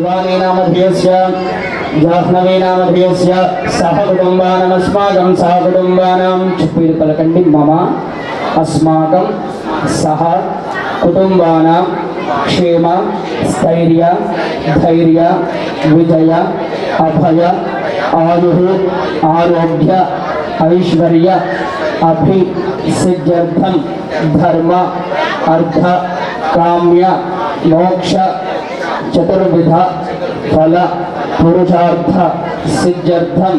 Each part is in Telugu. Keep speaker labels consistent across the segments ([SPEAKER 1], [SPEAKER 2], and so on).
[SPEAKER 1] शिवानी नाम धियस्य जाह्नवी नाम धियस्य सह कुटुंबानामस्माकं सह कुटुंबानां चुप्पीदु पलकंడి मम अस्माकं सह कुटुंबानां क्षेम स्थैर्य धैर्य विजय अभय आयुः आरोग्य ऐश्वर्य अभिसिद्ध्यर्थं धर्म अर्थ काम्य मोक्ष चतुर्विध फल पुरुषार्थ सिद्ध्यर्थं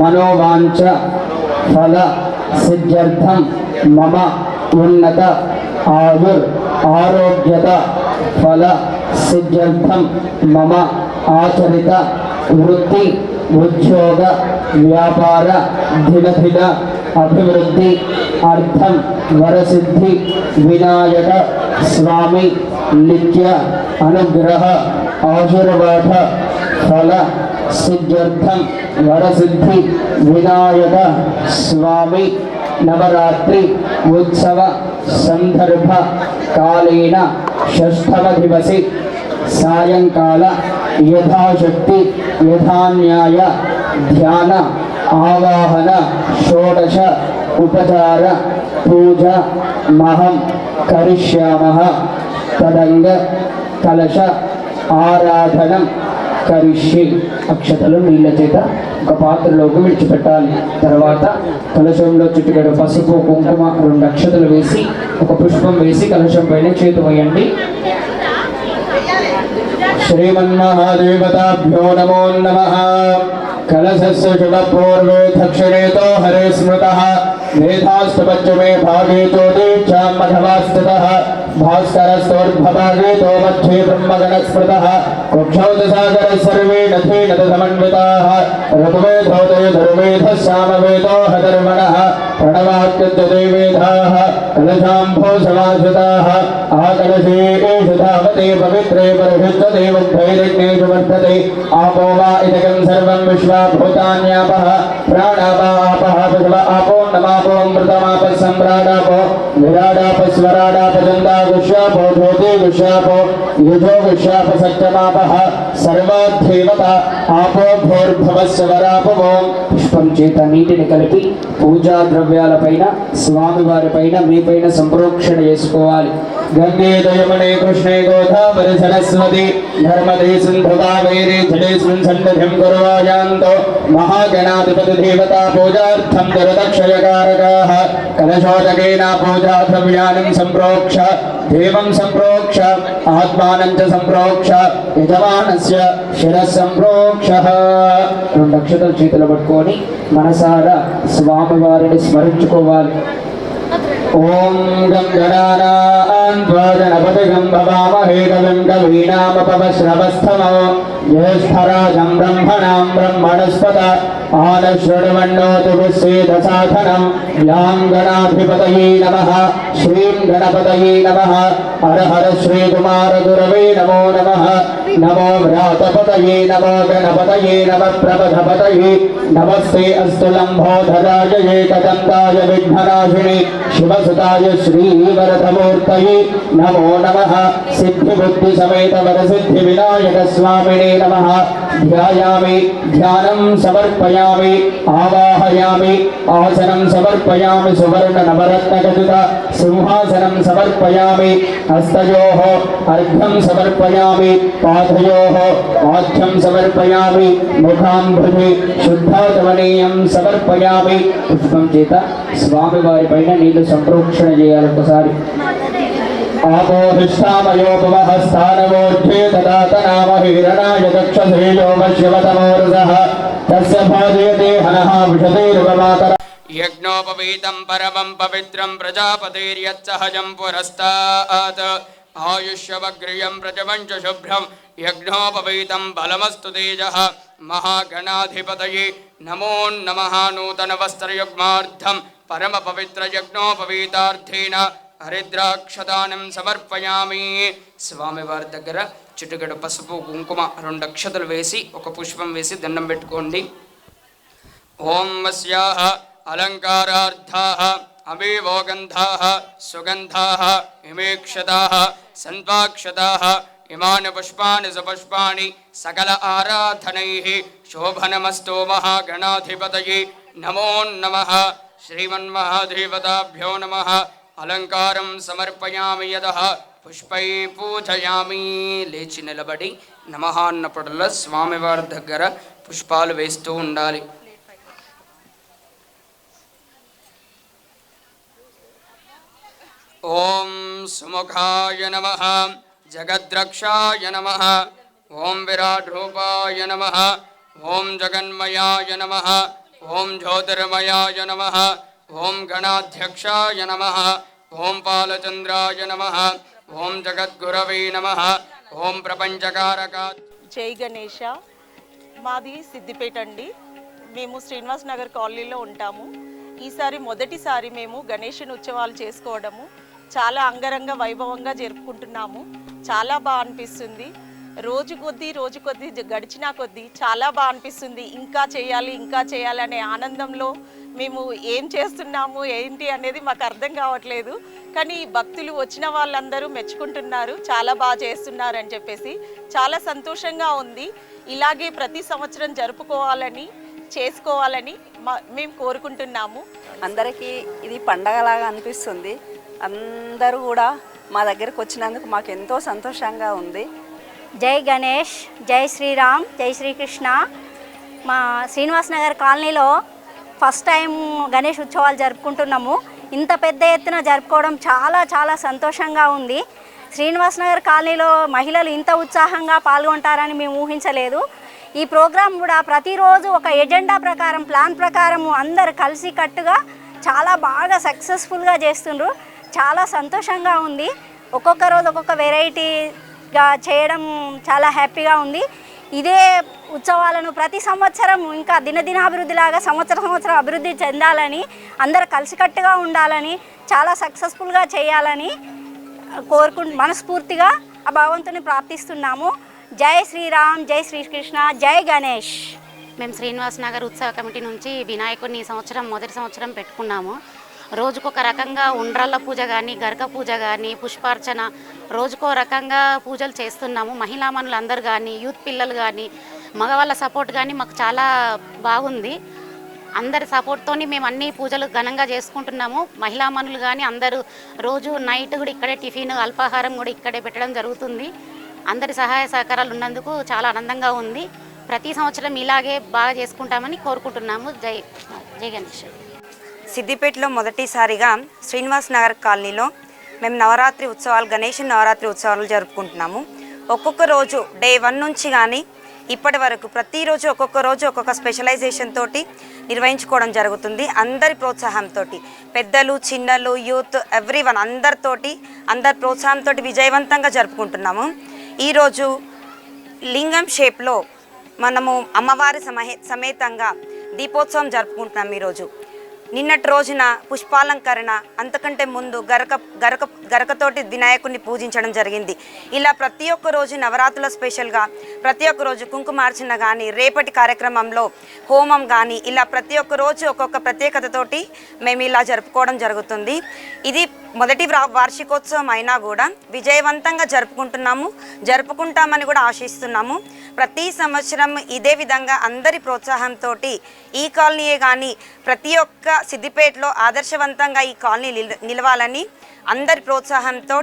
[SPEAKER 1] मनोवांच फल सिद्ध्यर्थं मम उन्नत आयुर् आरोग्यता फल सिद्ध्यर्थं मम आचरित वृत्ति उद्योग व्यापार धिन धिन अभिवृद्धि अर्थं वरसिद्धि विनायक स्वामी नित्य अनुग्रह आशीर्वाद फल सिद्ध्यर्थं वरसिद्धि विनायक स्वामी नवरात्रि उत्सव संदर्भ कालेन षष्ठम दिवसे सायंकाल यथाशक्ति यथान्याय ध्यान आवाहन षोडश उपचार पूजा महं करिष्यामः। तदंग कलश आराधनं करिष्ये। అక్షతలు నీళ్ళ చేత ఒక పాత్రలోకి విడిచిపెట్టాలి. తర్వాత కలశంలో చిటికెడు పసుపు కుంకుమ 2 అక్షతలు వేసి ఒక పుష్పం వేసి కలశం పైన చేతు వేయండి. श्रीमन्महादेवताभ्यो नमो नमः। कलशस्य शुभपूर्वे दक्षिणेतो हरे स्मृतः मेधास्तपञ्चमे भागे चोदीक्षां मघवास्ततः भास्करस्तोर्भभागे तो मध्ये ब्रह्मगणस्मृतः कुक्षौ सागर सर्वे नथेन समन्विताः ऋग्वेदोदय धर्मेधः सामवेदो हधर्मणः प्रणवाद्यदेवेधाः कलशाम्भो समाश्रिताः आकलशे एषु धावते पवित्रे परिषुद्धते वैरज्ञेषु वर्धते आपो वा इदकं सर्वं विश्वाभूतान्यापः प्राणापापः पशव आपो नमापोऽमृतमापः सम्राडापो विराडापस्वराडापचन्दागुष्यापो ज्योतिगुष्यापो युजोगुष्यापसत्यमापः सर्वाद्धेवता आपो भूर्भवस्वरापवो। పుష్పం చేత నీటిని కలిపి పూజా ద్రవ్యాలపైన స్వామివారిపైన మీపైన సంప్రోక్షణ చేసుకోవాలి. గంగే దయమనే కృష్ణే గోదావరి సరస్వతి నర్మదే సింధు కావేరీ జలేస్మిన్ సన్నిధిం కుర్వాయాంతో మహాగణాధిపతి దేవతా పూజార్థం దురదక్షయకారకాః కలశోదకేన పూజా ద్రవ్యాన్ని సంప్రోక్ష దేవం సంప్రోక్ష ఆత్మానం చ సంప్రోక్ష యజమానస్య శిరః సంప్రోక్షః. 2 అక్షతలు చేతులు పట్టుకొని మనసారా స్వామివారిని స్మరించుకోవాలి. ఓం గం గణానాం త్వా గణపతిగం భవామహే కవిం కవీనాముపమశ్రవస్తమో జ్యేష్ఠరాజం బ్రహ్మణాం బ్రహ్మణస్పత ఆనశృణ్వన్నోతు విశ్వేదసాధనం యాం గణాధిపతయే నమః శ్రీం గణపతయే నమః హర హర శ్రీకుమార గురవే నమో నమః నమో వ్రాతపతయే నమో గణపతయే నమః ప్రబధపతయే నమస్తే అస్తు లంబోధరాయ ఏకదంతాయ విఘ్ననాశినే శివసుతాయ శ్రీవరదమూర్తయే నమో నమః సిద్ధిబుద్ధి సమేత వరసిద్ధి వినాయక స్వామినే నమః. ధ్యాయామి ధ్యానం సమర్పయామి ఆవాహయామి ఆసనం సమర్పయామి సువర్ణ నవరత్నగదిత సింహాసనం సమర్పయామి హస్తయోః అర్ఘ్యం సమర్పయామి పాదయోః పాద్యం సమర్పయామి ముఖాంబుధి శుద్ధాచమనీయం సమర్పయామి. పుష్పం చేత స్వామివారి పైన నీళ్లు సంప్రోక్షణ చేయాలి. ఒకసారి ఆపోహిష్టామయోపవః స్థానవోర్ధ్వే దదాతనామహీరణాయ దక్షసేజో వశ్యవతమోరసః తస్య భాజయతే హనః విషతేరుపమాతర యజ్ఞోపవీతం పరమం పవిత్రం ప్రజాపతిర్యత్సహజం పురస్తాత్ ఆయుష్యవగ్రియం ప్రజవంచ శుభ్రం యజ్ఞోపవీతం బలమస్తు తేజః మహాగణాధిపతయే నమో నమః. నూతన వస్త్రయుగ్మార్థం పరమ పవిత్ర యజ్ఞోపవీతార్థేన హరిద్రాక్షదానం సమర్పయామి. స్వామివారి దగ్గర చిటికెడు పసుపు కుంకుమ 2 అక్షతలు వేసి ఒక పుష్పం వేసి దండం పెట్టుకోండి. ఓం వస్యాః అలంకారార్థాః అమేవో గంధాః సుగంధాః ఇమేక్షతాః సంత్వాక్షతాః इमानि पुष्पाणि सपुष्पाणि सकल आराधनैः शोभनमस्तु महागणाधिपतये नमो नमः। श्रीमन्महादेवताभ्यो नमः। अलंकारं समर्पयामि यदः पुष्पै पूजयामि। లేచి నిలబడి నమః అన్నప్పుడల్లా స్వామివారి దగ్గర పుష్పాలు వేస్తూ ఉండాలి. ఓం సుముఖాయ నమః, జగద్రక్షాయ నమః, ఓం విరాట్ రూపాయ నమః, ఓం జగన్మయాయ నమః, ఓం జ్యోతిర్మయాయ నమః, ఓం గణాధ్యక్షాయ నమః, ఓం పాలచంద్రాయ నమః, ఓం జగద్గురవే నమః, ఓం ప్రపంచకారక.
[SPEAKER 2] జై గణేష. మాది సిద్దిపేట అండి. మేము శ్రీనివాస్ నగర్ కాలనీలో ఉంటాము. ఈసారి మొదటిసారి మేము గణేషుని ఉత్సవాలు చేసుకోవడము చాలా అంగరంగ వైభవంగా జరుపుకుంటున్నాము. చాలా బాగా అనిపిస్తుంది. రోజు కొద్దీ గడిచినా కొద్దీ చాలా బాగా అనిపిస్తుంది. ఇంకా చేయాలి అనే ఆనందంలో మేము ఏం చేస్తున్నాము ఏంటి అనేది మాకు అర్థం కావట్లేదు. కానీ భక్తులు వచ్చిన వాళ్ళందరూ మెచ్చుకుంటున్నారు, చాలా బాగా చేస్తున్నారు అని చెప్పేసి చాలా సంతోషంగా ఉంది. ఇలాగే ప్రతి సంవత్సరం జరుపుకోవాలని చేసుకోవాలని మేము కోరుకుంటున్నాము.
[SPEAKER 3] అందరికీ ఇది పండగలాగా అనిపిస్తుంది. అందరూ కూడా మా దగ్గరకు వచ్చినందుకు మాకు ఎంతో సంతోషంగా ఉంది.
[SPEAKER 4] జై గణేష్, జై శ్రీరామ్, జై శ్రీకృష్ణ. మా శ్రీనివాస్ నగర్ కాలనీలో ఫస్ట్ టైం గణేష్ ఉత్సవాలు జరుపుకుంటున్నాము. ఇంత పెద్ద ఎత్తున జరుపుకోవడం చాలా చాలా సంతోషంగా ఉంది. శ్రీనివాస్ నగర్ కాలనీలో మహిళలు ఇంత ఉత్సాహంగా పాల్గొంటారని మేము ఊహించలేదు. ఈ ప్రోగ్రాం కూడా ప్రతిరోజు ఒక ఎజెండా ప్రకారం ప్లాన్ ప్రకారం అందరు కలిసి కట్టుగా చాలా బాగా సక్సెస్ఫుల్గా చేస్తుండ్రు. చాలా సంతోషంగా ఉంది. ఒక్కొక్క రోజు ఒక్కొక్క వెరైటీగా చేయడం చాలా హ్యాపీగా ఉంది. ఇదే ఉత్సవాలను ప్రతి సంవత్సరం ఇంకా దినదినాభివృద్ధిలాగా సంవత్సరం అభివృద్ధి చెందాలని, అందరు కలిసికట్టుగా ఉండాలని, చాలా సక్సెస్ఫుల్గా చేయాలని మనస్ఫూర్తిగా ఆ భగవంతుని ప్రార్థిస్తున్నాము. జై శ్రీరామ్, జై శ్రీకృష్ణ, జై గణేష్.
[SPEAKER 5] మేము శ్రీనివాస్ నగర్ ఉత్సవ కమిటీ నుంచి వినాయకుడిని మొదటి సంవత్సరం పెట్టుకున్నాము. రోజుకొక రకంగా ఉండ్రాళ్ళ పూజ కానీ, గరక పూజ కానీ, పుష్పార్చన రోజుకో రకంగా పూజలు చేస్తున్నాము. మహిళామణులు అందరు కానీ, యూత్ పిల్లలు కానీ, మగవాళ్ళ సపోర్ట్ కానీ మాకు చాలా బాగుంది. అందరి సపోర్ట్తో మేము అన్ని పూజలు ఘనంగా చేసుకుంటున్నాము. మహిళామణులు కానీ అందరూ రోజు నైట్ కూడా ఇక్కడే టిఫిన్, అల్పాహారం కూడా ఇక్కడే పెట్టడం జరుగుతుంది. అందరి సహాయ సహకారాలు ఉన్నందుకు చాలా ఆనందంగా ఉంది. ప్రతి సంవత్సరం ఇలాగే బాగా చేసుకుంటామని కోరుకుంటున్నాము. జై గణేష్.
[SPEAKER 3] సిద్దిపేటలో మొదటిసారిగా శ్రీనివాస్ నగర్ కాలనీలో మేము నవరాత్రి ఉత్సవాలు, గణేష్ నవరాత్రి ఉత్సవాలు జరుపుకుంటున్నాము. ఒక్కొక్క రోజు డే 1 నుంచి కానీ ఇప్పటి వరకు ప్రతిరోజు ఒక్కొక్క రోజు ఒక్కొక్క స్పెషలైజేషన్ తోటి నిర్వహించుకోవడం జరుగుతుంది. అందరి ప్రోత్సాహంతో, పెద్దలు చిన్నలు యూత్ ఎవ్రీవన్ అందరి ప్రోత్సాహంతో విజయవంతంగా జరుపుకుంటున్నాము. ఈరోజు లింగం షేప్లో మనము అమ్మవారి సమేతంగా దీపోత్సవం జరుపుకుంటున్నాం. ఈరోజు నిన్నటి రోజున పుష్పాలంకరణ, అంతకంటే ముందు గరకతోటి వినాయకుడిని పూజించడం జరిగింది. ఇలా ప్రతి ఒక్క రోజు నవరాత్రుల స్పెషల్గా ప్రతి ఒక్క రోజు కుంకుమార్చన కానీ, రేపటి కార్యక్రమంలో హోమం కానీ, ఇలా ప్రతి ఒక్క రోజు ఒక్కొక్క ప్రత్యేకతతోటి మేము ఇలా జరుపుకోవడం జరుగుతుంది. ఇది మొదటి వార్షికోత్సవం అయినా కూడా విజయవంతంగా జరుపుకుంటామని కూడా ఆశిస్తున్నాము. ప్రతి సంవత్సరం ఇదే విధంగా అందరి ప్రోత్సాహంతో ఈ కాలనీయే కానీ ప్రతి ఒక్క సిద్దిపేటలో ఆదర్శవంతంగా ఈ కాలనీ నిలవాలని అందరి ప్రోత్సాహంతో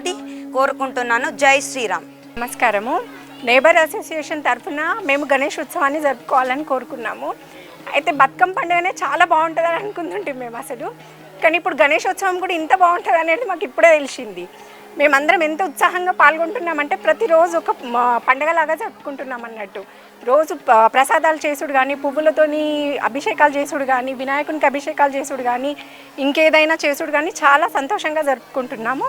[SPEAKER 3] కోరుకుంటున్నాను. జై శ్రీరామ్.
[SPEAKER 6] నమస్కారము. నేబర్ అసోసియేషన్ తరఫున మేము గణేష్ ఉత్సవాన్ని జరుపుకోవాలని కోరుకున్నాము. అయితే బతుకమ్మ పండుగనే చాలా బాగుంటుందని అనుకుంటుంటే మేము అసలు, కానీ ఇప్పుడు గణేశోత్సవం కూడా ఇంత బాగుంటుంది అనేది మాకు ఇప్పుడే తెలిసింది. మేమందరం ఎంత ఉత్సాహంగా పాల్గొంటున్నామంటే ప్రతిరోజు ఒక పండగలాగా జరుపుకుంటున్నాం అన్నట్టు. రోజు ప్రసాదాలు చేసుడు కానీ, పువ్వులతోని అభిషేకాలు చేసుడు కానీ, వినాయకునికి అభిషేకాలు చేసుడు కానీ, ఇంకేదైనా చేసుడు కానీ చాలా సంతోషంగా జరుపుకుంటున్నాము.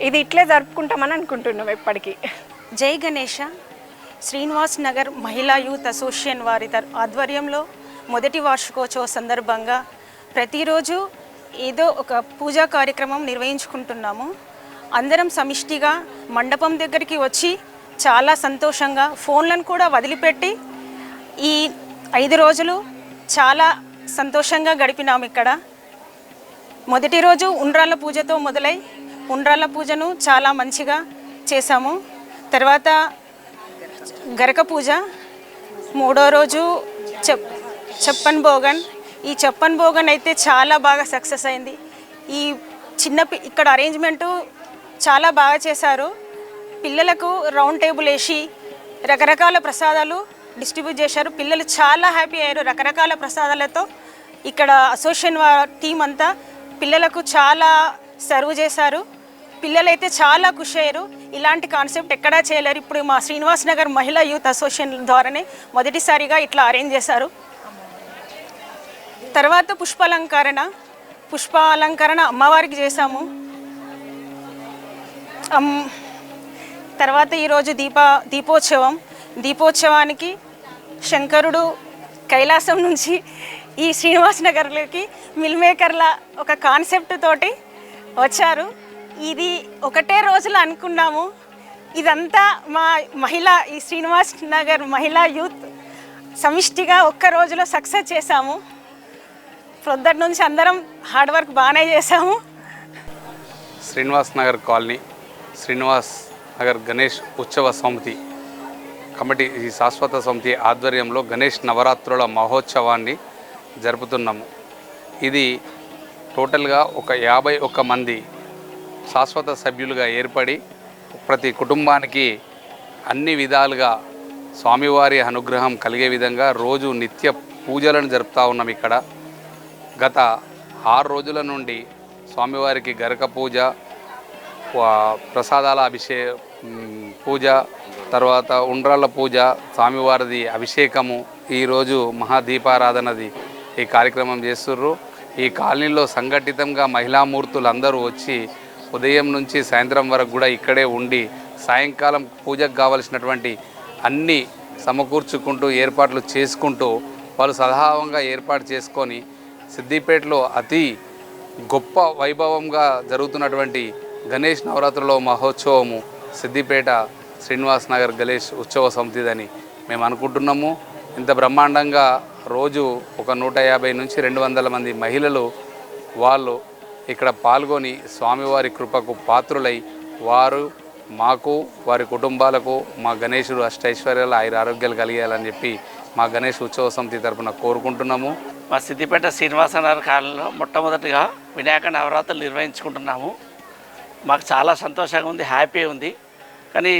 [SPEAKER 6] ఇది ఇట్లే జరుపుకుంటామని అనుకుంటున్నాం ఎప్పటికీ.
[SPEAKER 7] జై గణేష. శ్రీనివాస్ నగర్ మహిళా యూత్ అసోసియేషన్ వారి ఆధ్వర్యంలో మొదటి వార్షికోత్సవ సందర్భంగా ప్రతిరోజు ఏదో ఒక పూజా కార్యక్రమం నిర్వహించుకుంటున్నాము. అందరం సమిష్టిగా మండపం దగ్గరికి వచ్చి చాలా సంతోషంగా ఫోన్లను కూడా వదిలిపెట్టి ఈ 5 రోజులు చాలా సంతోషంగా గడిపినాము. ఇక్కడ మొదటి రోజు ఉండ్రాళ్ళ పూజతో మొదలై ఉండ్రాళ్ళ పూజను చాలా మంచిగా చేశాము. తర్వాత గరక పూజ, మూడో రోజు చెప్పన్ భోగన్. ఈ చెప్పన్ భోగన్ అయితే చాలా బాగా సక్సెస్ అయింది. ఈ ఇక్కడ అరేంజ్మెంటు చాలా బాగా చేశారు. పిల్లలకు రౌండ్ టేబుల్ వేసి రకరకాల ప్రసాదాలు డిస్ట్రిబ్యూట్ చేశారు. పిల్లలు చాలా హ్యాపీ అయ్యారు రకరకాల ప్రసాదాలతో. ఇక్కడ అసోసియేషన్ టీం అంతా పిల్లలకు చాలా సర్వ్ చేశారు. పిల్లలైతే చాలా ఖుషి అయ్యారు. ఇలాంటి కాన్సెప్ట్ ఎక్కడా చేయలేరు. ఇప్పుడు మా శ్రీనివాస్ నగర్ మహిళా యూత్ అసోసియేషన్ ద్వారానే మొదటిసారిగా ఇట్లా అరేంజ్ చేశారు. తర్వాత పుష్పాలంకరణ అమ్మవారికి చేశాము. తర్వాత ఈరోజు దీపోత్సవానికి శంకరుడు కైలాసం నుంచి ఈ శ్రీనివాస్ నగర్లోకి మిల్ మేకర్ల ఒక కాన్సెప్ట్ తోటి వచ్చారు. ఇది ఒకటే రోజులో అనుకున్నాము. ఇదంతా మా ఈ శ్రీనివాస్ నగర్ మహిళా యూత్ సమిష్టిగా ఒక్క రోజులో సక్సెస్ చేశాము. ప్రొద్దటి నుంచి అందరం హార్డ్ వర్క్ బాగానే చేశాము.
[SPEAKER 8] శ్రీనివాస్ నగర్ కాలనీ శ్రీనివాస్ నగర్ గణేష్ ఉత్సవ సమితి కమిటీ, ఈ శాశ్వత సమితి ఆధ్వర్యంలో గణేష్ నవరాత్రుల మహోత్సవాన్ని జరుపుతున్నాము. ఇది టోటల్గా ఒక 51 మంది శాశ్వత సభ్యులుగా ఏర్పడి ప్రతి కుటుంబానికి అన్ని విధాలుగా స్వామివారి అనుగ్రహం కలిగే విధంగా రోజు నిత్య పూజలను జరుపుతూ ఉన్నాం. ఇక్కడ గత 6 రోజుల నుండి స్వామివారికి గరక పూజ, ప్రసాదాల పూజ, తర్వాత ఉండ్రాళ్ళ పూజ, స్వామివారిది అభిషేకము, ఈరోజు మహాదీపారాధనది ఈ కార్యక్రమం చేస్తుర్రు. ఈ కాలనీలో సంఘటితంగా మహిళామూర్తులు అందరూ వచ్చి ఉదయం నుంచి సాయంత్రం వరకు కూడా ఇక్కడే ఉండి సాయంకాలం పూజకు కావలసినటువంటి అన్నీ సమకూర్చుకుంటూ ఏర్పాట్లు చేసుకుంటూ వాళ్ళు సదావంగా ఏర్పాటు చేసుకొని సిద్దిపేటలో అతి గొప్ప వైభవంగా జరుగుతున్నటువంటి గణేష్ నవరాత్రుల మహోత్సవము సిద్దిపేట శ్రీనివాస్ నగర్ గణేష్ ఉత్సవ సమితిదని మేము అనుకుంటున్నాము. ఇంత బ్రహ్మాండంగా రోజు ఒక 150 నుంచి 200 మంది మహిళలు వాళ్ళు ఇక్కడ పాల్గొని స్వామివారి కృపకు పాత్రులై వారు మాకు వారి కుటుంబాలకు మా గణేశుడు అష్టైశ్వర్యాలు ఆరోగ్యాలు కలిగేయాలని చెప్పి మా గణేష్ ఉత్సవ సమితి తరఫున కోరుకుంటున్నాము.
[SPEAKER 9] మా సిద్దిపేట శ్రీనివాస నగర్ కాలనీలో మొట్టమొదటిగా వినాయక నవరాత్రులు నిర్వహించుకుంటున్నాము. మాకు చాలా సంతోషంగా ఉంది, హ్యాపీ ఉంది. కానీ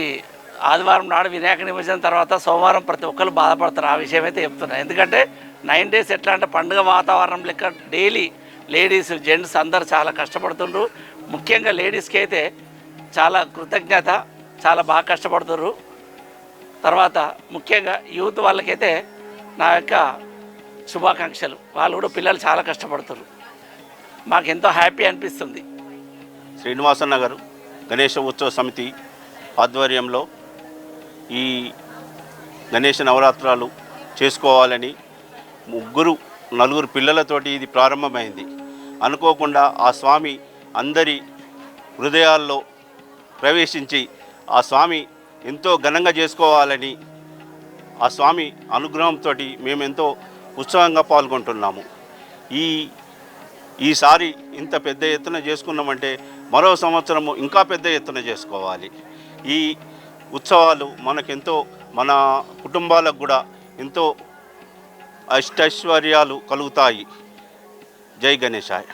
[SPEAKER 9] ఆదివారం నాడు వినాయక నిమజ్జనం తర్వాత సోమవారం ప్రతి ఒక్కరు బాధపడతారు. ఆ విషయం అయితే చెప్తున్నారు. ఎందుకంటే 9 డేస్ ఎట్లా అంటే పండుగ వాతావరణం లెక్క డైలీ లేడీస్ జెంట్స్ అందరు చాలా కష్టపడుతుండ్రు. ముఖ్యంగా లేడీస్కి అయితే చాలా కృతజ్ఞత, చాలా బాగా కష్టపడుతుర్రు. తర్వాత ముఖ్యంగా యూత్ వాళ్ళకైతే నా యొక్క శుభాకాంక్షలు. వాళ్ళు కూడా పిల్లలు చాలా కష్టపడుతుర్రు. మాకెంతో హ్యాపీ అనిపిస్తుంది.
[SPEAKER 10] శ్రీనివాస నగర్ గణేష ఉత్సవ సమితి ఆధ్వర్యంలో ఈ గణేష నవరాత్రాలు చేసుకోవాలని 4 పిల్లలతోటి ఇది ప్రారంభమైంది. అనుకోకుండా ఆ స్వామి అందరి హృదయాల్లో ప్రవేశించి ఆ స్వామి ఎంతో ఘనంగా చేసుకోవాలని ఆ స్వామి అనుగ్రహంతో మేమెంతో ఉత్సాహంగా పాల్గొంటున్నాము. ఈసారి ఇంత పెద్ద ఎత్తున చేసుకున్నామంటే మరో సంవత్సరము ఇంకా పెద్ద ఎత్తున చేసుకోవాలి. ఈ ఉత్సవాలు మనకెంతో, మన కుటుంబాలకు కూడా ఎంతో అష్టైశ్వర్యాలు కలుగుతాయి. జై గణేశాయ.